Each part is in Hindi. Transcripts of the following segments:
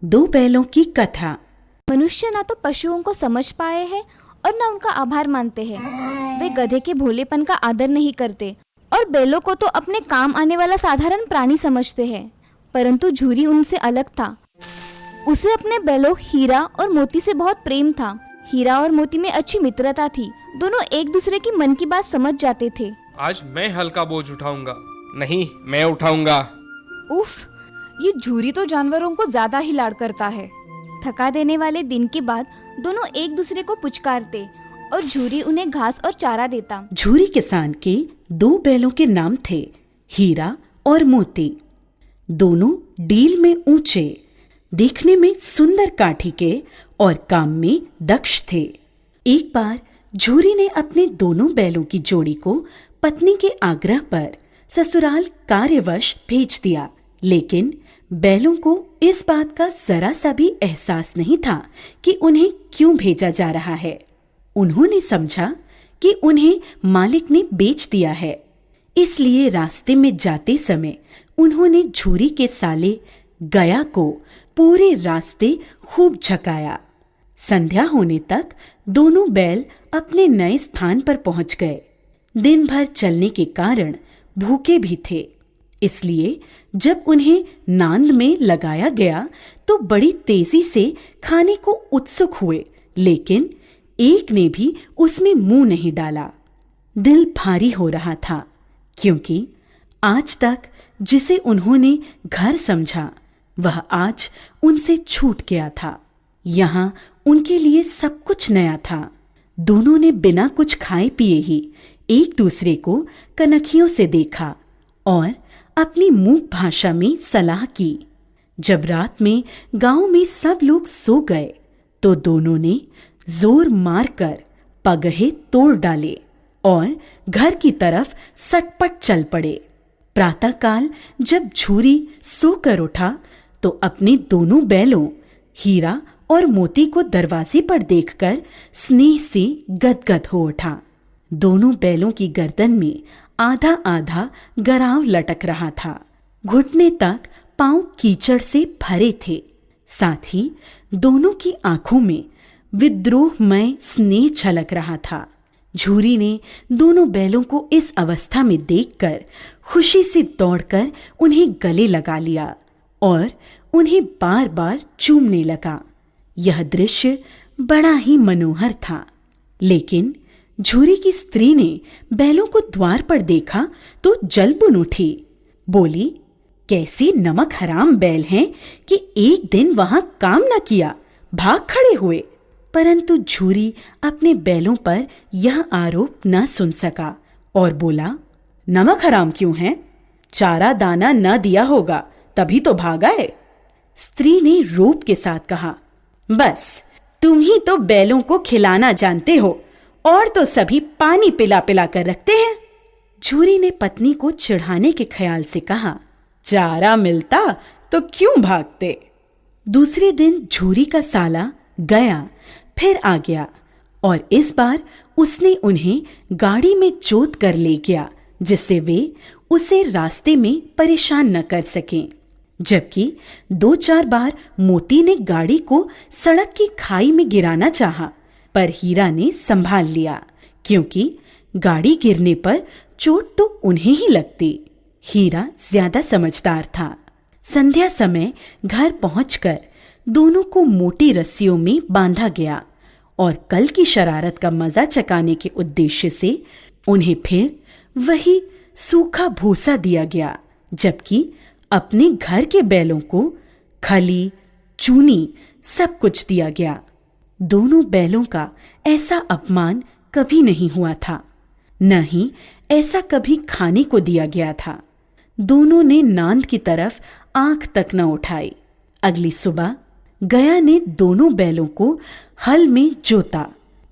दो बैलों की कथा। मनुष्य ना तो पशुओं को समझ पाए हैं और ना उनका आभार मानते हैं। वे गधे के भोलेपन का आदर नहीं करते और बैलों को तो अपने काम आने वाला साधारण प्राणी समझते हैं। परंतु झूरी उनसे अलग था। उसे अपने बैलों हीरा और मोती से बहुत प्रेम था। हीरा और मोती में अच्छी मित्रता थी। दोनों एक दूसरे की मन की बात समझ जाते थे। आज मैं हल्का बोझ उठाऊंगा। नहीं, मैं उठाऊंगा। उफ, ये झूरी तो जानवरों को ज्यादा ही लाड़ करता है। थका देने वाले दिन के बाद दोनों एक दूसरे को पुचकारते और झूरी उन्हें घास और चारा देता। झूरी किसान के दो बैलों के नाम थे, हीरा और मोती। दोनों डील में ऊंचे, देखने में सुंदर काठी के और काम में दक्ष थे। एक बार झूरी ने अपने दोनों बैलों की जोड़ी को पत्नी के आग्रह पर ससुराल कार्यवश भेज दिया, लेकिन बैलों को इस बात का जरा सा भी एहसास नहीं था कि उन्हें क्यों भेजा जा रहा है। उन्होंने समझा कि उन्हें मालिक ने बेच दिया है। इसलिए रास्ते में जाते समय उन्होंने झूरी के साले गया को पूरे रास्ते खूब झकाया। संध्या होने तक दोनों बैल अपने नए स्थान पर पहुंच गए। दिन भर चलने के कारण भूखे भी थे, इसलिए जब उन्हें नांद में लगाया गया तो बड़ी तेजी से खाने को उत्सुक हुए, लेकिन एक ने भी उसमें मुंह नहीं डाला। दिल भारी हो रहा था, क्योंकि आज तक जिसे उन्होंने घर समझा वह आज उनसे छूट गया था। यहाँ उनके लिए सब कुछ नया था। दोनों ने बिना कुछ खाए पिए ही एक दूसरे को कनखियों से देखा और अपनी मूक भाषा में सलाह की। जब रात में गांव में सब लोग सो गए तो दोनों ने जोर मारकर पगहे तोड़ डाले और घर की तरफ सटपट चल पड़े। प्रातःकाल जब झूरी सोकर उठा तो अपने दोनों बैलों हीरा और मोती को दरवाजे पर देखकर स्नेह से गदगद हो उठा। दोनों बैलों की गर्दन में आधा आधा गराव लटक रहा था। घुटने तक पांव कीचड़ से भरे थे। साथ ही दोनों की आंखों में विद्रोहमय स्नेह झलक रहा था। झूरी ने दोनों बैलों को इस अवस्था में देखकर खुशी से दौड़कर उन्हें गले लगा लिया और उन्हें बार बार चूमने लगा। यह दृश्य बड़ा ही मनोहर था, लेकिन झूरी की स्त्री ने बैलों को द्वार पर देखा तो जल बुन उठी। बोली, कैसे नमक हराम बैल हैं कि एक दिन वहां काम न किया, भाग खड़े हुए। परंतु झूरी अपने बैलों पर यह आरोप न सुन सका और बोला, नमक हराम क्यों है? चारा दाना न दिया होगा तभी तो भाग आए। स्त्री ने रोब के साथ कहा, बस तुम ही तो बैलों को खिलाना जानते हो, और तो सभी पानी पिला पिला कर रखते हैं। झूरी ने पत्नी को चिढ़ाने के ख्याल से कहा, चारा मिलता तो क्यों भागते। दूसरे दिन झूरी का साला गया फिर आ गया और इस बार उसने उन्हें गाड़ी में जोत कर ले गया, जिससे वे उसे रास्ते में परेशान न कर सकें। जबकि 2-4 बार मोती ने गाड़ी को सड़क की खाई में गिराना चाहा, पर हीरा ने संभाल लिया, क्योंकि गाड़ी गिरने पर चोट तो उन्हें ही लगती। हीरा ज्यादा समझदार था। संध्या समय घर पहुंचकर दोनों को मोटी रस्सियों में बांधा गया और कल की शरारत का मजा चकाने के उद्देश्य से उन्हें फिर वही सूखा भूसा दिया गया, जबकि अपने घर के बैलों को खली, चूनी सब कुछ दिया गया। दोनों बैलों का ऐसा अपमान कभी नहीं हुआ था, न ही ऐसा कभी खाने को दिया गया था। दोनों ने नांद की तरफ आंख तक न उठाई। अगली सुबह गया ने दोनों बैलों को हल में जोता,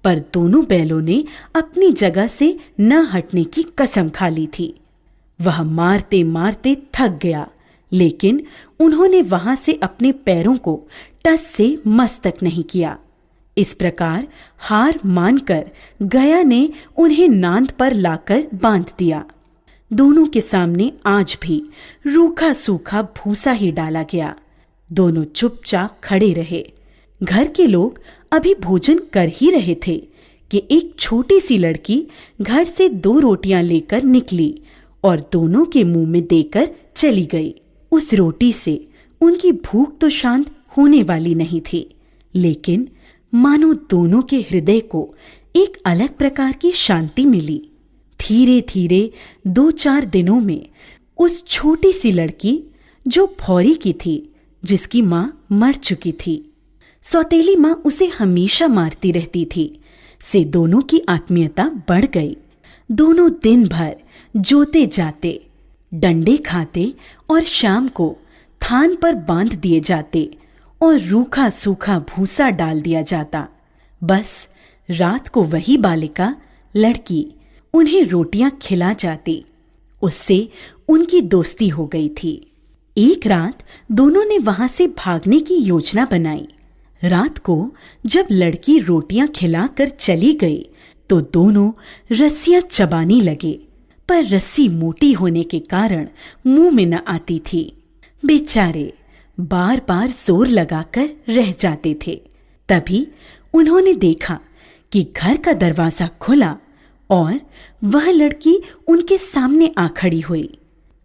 पर दोनों बैलों ने अपनी जगह से न हटने की कसम खा ली थी। वह मारते मारते थक गया, लेकिन उन्होंने वहां से अपने पैरों को टस से मस तक नहीं किया। इस प्रकार हार मानकर गया ने उन्हें नांद पर लाकर बांध दिया। दोनों के सामने आज भी रूखा सूखा भूसा ही डाला गया। दोनों चुपचाप खड़े रहे। घर के लोग अभी भोजन कर ही रहे थे कि एक छोटी सी लड़की घर से 2 रोटियां लेकर निकली और दोनों के मुंह में देकर चली गई। उस रोटी से उनकी भूख तो शांत होने वाली नहीं थी, लेकिन मानो दोनों के हृदय को एक अलग प्रकार की शांति मिली। धीरे धीरे 2-4 दिनों में उस छोटी सी लड़की जो भौरी की थी, जिसकी माँ मर चुकी थी, सौतेली माँ उसे हमेशा मारती रहती थी, से दोनों की आत्मीयता बढ़ गई। दोनों दिन भर जोते जाते, डंडे खाते और शाम को थान पर बांध दिए जाते और रूखा सूखा भूसा डाल दिया जाता। बस रात को वही बालिका लड़की उन्हें रोटियां खिला जाती। उससे उनकी दोस्ती हो गई थी। एक रात दोनों ने वहां से भागने की योजना बनाई। रात को जब लड़की रोटियां खिलाकर चली गई तो दोनों रस्सियां चबाने लगे, पर रस्सी मोटी होने के कारण मुंह में न आती थी। बेचारे बार बार जोर लगाकर रह जाते थे। तभी उन्होंने देखा कि घर का दरवाजा खुला और वह लड़की उनके सामने आ खड़ी हुई।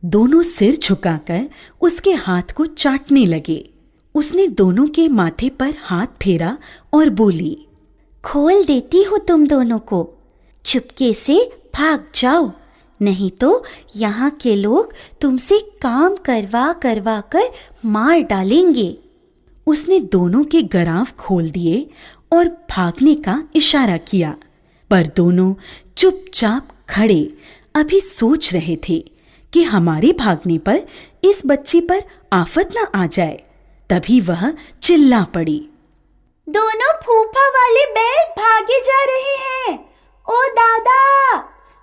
दोनों सिर झुकाकर उसके हाथ को चाटने लगे। उसने दोनों के माथे पर हाथ फेरा और बोली, खोल देती हूँ तुम दोनों को, चुपके से भाग जाओ, नहीं तो यहाँ के लोग तुमसे काम करवा करवा कर मार डालेंगे। उसने दोनों के गराव खोल दिए और भागने का इशारा किया, पर दोनों चुपचाप खड़े अभी सोच रहे थे कि हमारे भागने पर इस बच्ची पर आफत न आ जाए। तभी वह चिल्ला पड़ी, दोनों फूफा वाले बैल भागे जा रहे हैं। ओ दादा,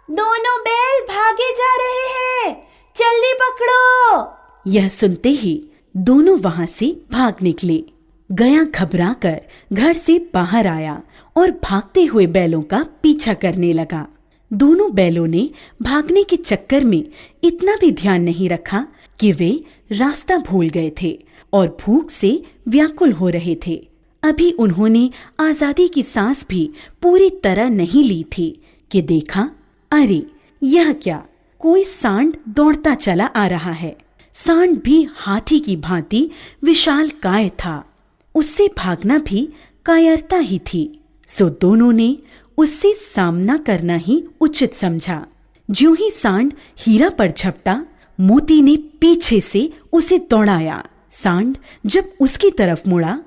दोनों बैल भागे जा रहे हैं, जल्दी पकड़ो। यह सुनते ही दोनों वहां से भाग निकले। गया घबराकर घर से बाहर आया और भागते हुए बैलों का पीछा करने लगा। दोनों बैलों ने भागने के चक्कर में इतना भी ध्यान नहीं रखा कि वे रास्ता भूल गए थे और भूख से व्याकुल हो रहे थे। अभी उन्होंने आजादी की सांस भी पूरी तरह नहीं ली थी कि देखा, अरे यह क्या, कोई सांड दौड़ता चला आ रहा है। सांड भी हाथी की भांति विशाल काय था। उससे भागना भी कायरता ही थी। सो दोनों ने उससे सामना करना ही उचित समझा। ज्यों ही सांड हीरा पर झपटा, मोती ने पीछे से उसे दौड़ाया। सांड जब उसकी तरफ मुड़ा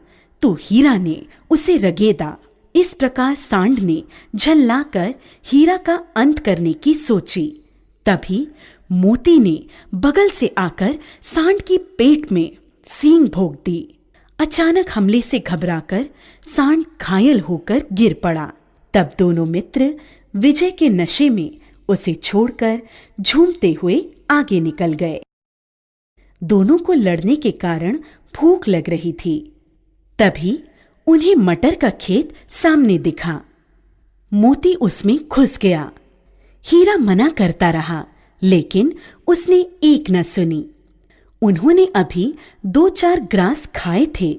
तो हीरा ने उसे रगेदा। इस प्रकार सांड ने झल्लाकर हीरा का अंत करने की सोची। तभी मोती ने बगल से आकर सांड की पेट में सींग भोंक दी। अचानक हमले से घबराकर सांड घायल होकर गिर पड़ा। तब दोनों मित्र विजय के नशे में उसे छोड़कर झूमते हुए आगे निकल गए। दोनों को लड़ने के कारण भूख लग रही थी। तभी उन्हें मटर का खेत सामने दिखा। मोती उसमें घुस गया। हीरा मना करता रहा, लेकिन उसने एक न सुनी। उन्होंने अभी 2-4 ग्रास खाए थे।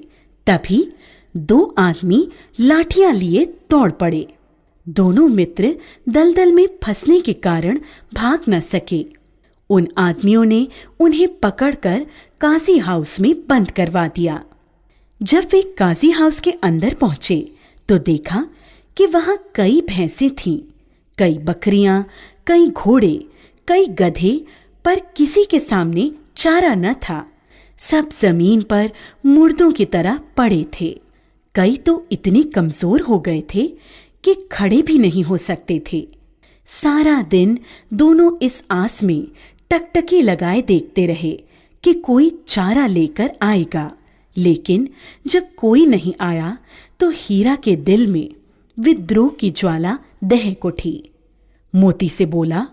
तभी 2 आदमी लाठियां लिए दौड़ पड़े। दोनों मित्र दलदल में फंसने के कारण भाग न सके। उन आदमियों ने उन्हें पकड़कर काजी हाउस में बंद करवा दिया। जब वे काजी हाउस के अंदर पहुंचे तो देखा कि वहां कई भैंसें थीं, कई बकरियां, कई घोड़े, कई गधे, पर किसी के सामने चारा न था। सब जमीन पर मुर्दों की तरह पड़े थे। कई तो इतने कमजोर हो गए थे कि खड़े भी नहीं हो सकते थे। सारा दिन दोनों इस आस में टकटकी लगाए देखते रहे कि कोई चारा लेकर आएगा, लेकिन जब कोई नहीं आया तो हीरा के दिल में विद्रोह की ज्वाला दहक उठी। मोती से बोला,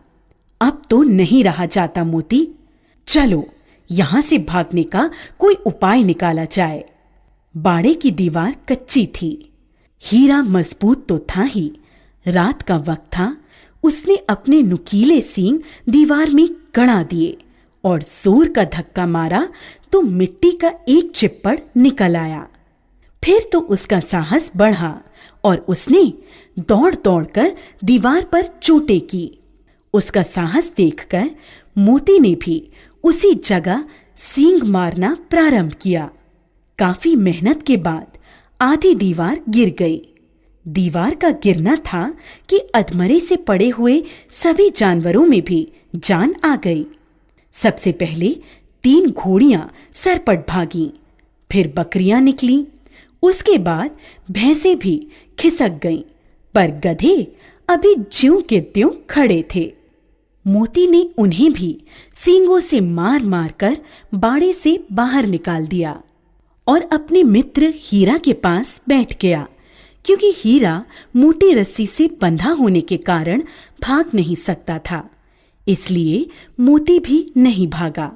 अब तो नहीं रहा जाता मोती, चलो यहां से भागने का कोई उपाय निकाला जाए। बाड़े की दीवार कच्ची थी। हीरा मजबूत तो था ही, रात का वक्त था। उसने अपने नुकीले सींग दीवार में गड़ा दिए और जोर का धक्का मारा तो मिट्टी का एक चिप्पड़ निकल आया। फिर तो उसका साहस बढ़ा और उसने दौड़ दौड़कर दीवार पर चोटें की। उसका साहस देखकर मोती ने भी उसी जगह सींग मारना प्रारंभ किया। काफी मेहनत के बाद आधी दीवार गिर गई। दीवार का गिरना था कि अधमरे से पड़े हुए सभी जानवरों में भी जान आ गई। सबसे पहले 3 घोड़ियां सरपट भागीं, फिर बकरियां निकलीं, उसके बाद भैंसें भी खिसक गईं, पर गधे अभी ज्यों के त्यों खड़े थे। मोती ने उन्हें भी सींगों से मार मार कर बाड़े से बाहर निकाल दिया और अपने मित्र हीरा के पास बैठ गया, क्योंकि हीरा मोटी रस्सी से बंधा होने के कारण भाग नहीं सकता था, इसलिए मोती भी नहीं भागा।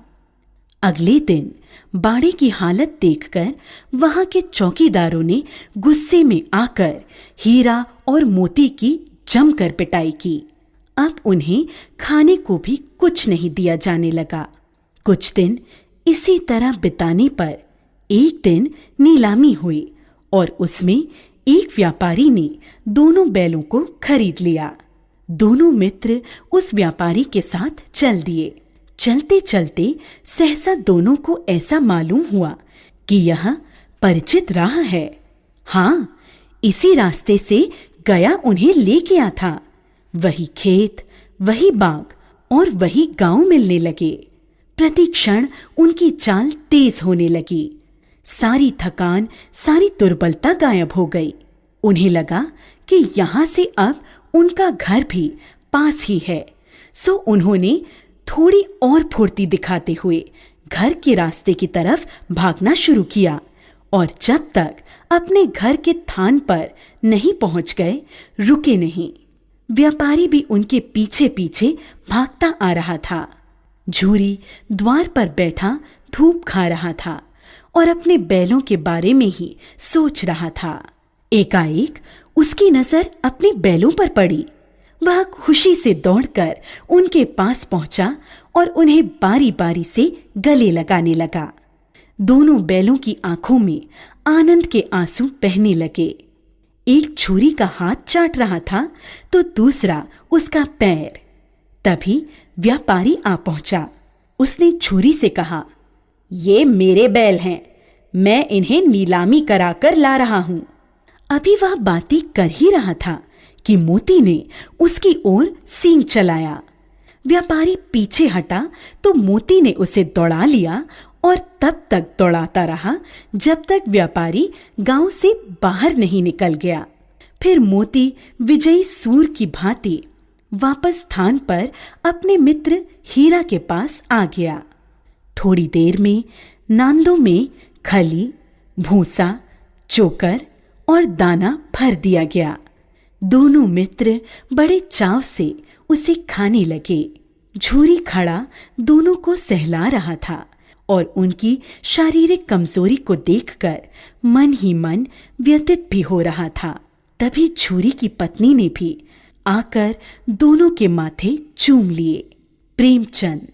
अगले दिन बाड़े की हालत देखकर वहां के चौकीदारों ने गुस्से में आकर हीरा और मोती की जमकर पिटाई की। अब उन्हें खाने को भी कुछ नहीं दिया जाने लगा। कुछ दिन इसी तरह बिताने पर एक दिन नीलामी हुई और उसमें एक व्यापारी ने दोनों बैलों को खरीद लिया। दोनों मित्र उस व्यापारी के साथ चल दिए। चलते चलते सहसा दोनों को ऐसा मालूम हुआ कि यह परिचित राह है। हाँ, इसी रास्ते से गया उन्हें ले गया था। वही खेत, वही बाग और वही गांव मिलने लगे। प्रति क्षण उनकी चाल तेज होने लगी। सारी थकान, सारी दुर्बलता गायब हो गई। उन्हें लगा कि यहां से अब उनका घर भी पास ही है, सो उन्होंने थोड़ी और फुर्ती दिखाते हुए घर के रास्ते की तरफ भागना शुरू किया और जब तक अपने घर के थान पर नहीं पहुंच गए, रुके नहीं। व्यापारी भी उनके पीछे पीछे भागता आ रहा था। झूरी द्वार पर बैठा धूप खा रहा था और अपने बैलों के बारे में ही सोच रहा था। एकाएक उसकी नजर अपने बैलों पर पड़ी। वह खुशी से दौड़कर उनके पास पहुंचा और उन्हें बारी बारी से गले लगाने लगा। दोनों बैलों की आंखों में आनंद के आंसू बहने लगे। एक छुरी का हाथ चाट रहा था तो दूसरा उसका पैर। तभी व्यापारी आ पहुंचा। उसने छुरी से कहा, ये मेरे बैल हैं, मैं इन्हें नीलामी कराकर ला रहा हूं। अभी वह बातें कर ही रहा था कि मोती ने उसकी ओर सींग चलाया। व्यापारी पीछे हटा तो मोती ने उसे दौड़ा लिया और तब तक दौड़ाता रहा जब तक व्यापारी गांव से बाहर नहीं निकल गया। फिर मोती विजयी सूर की भांति वापस स्थान पर अपने मित्र हीरा के पास आ गया। थोड़ी देर में नांदों में खली, भूसा, चोकर और दाना भर दिया गया। दोनों मित्र बड़े चाव से उसे खाने लगे। झूरी खड़ा दोनों को सहला रहा था और उनकी शारीरिक कमजोरी को देखकर मन ही मन व्यथित भी हो रहा था। तभी झूरी की पत्नी ने भी आकर दोनों के माथे चूम लिए। प्रेमचंद।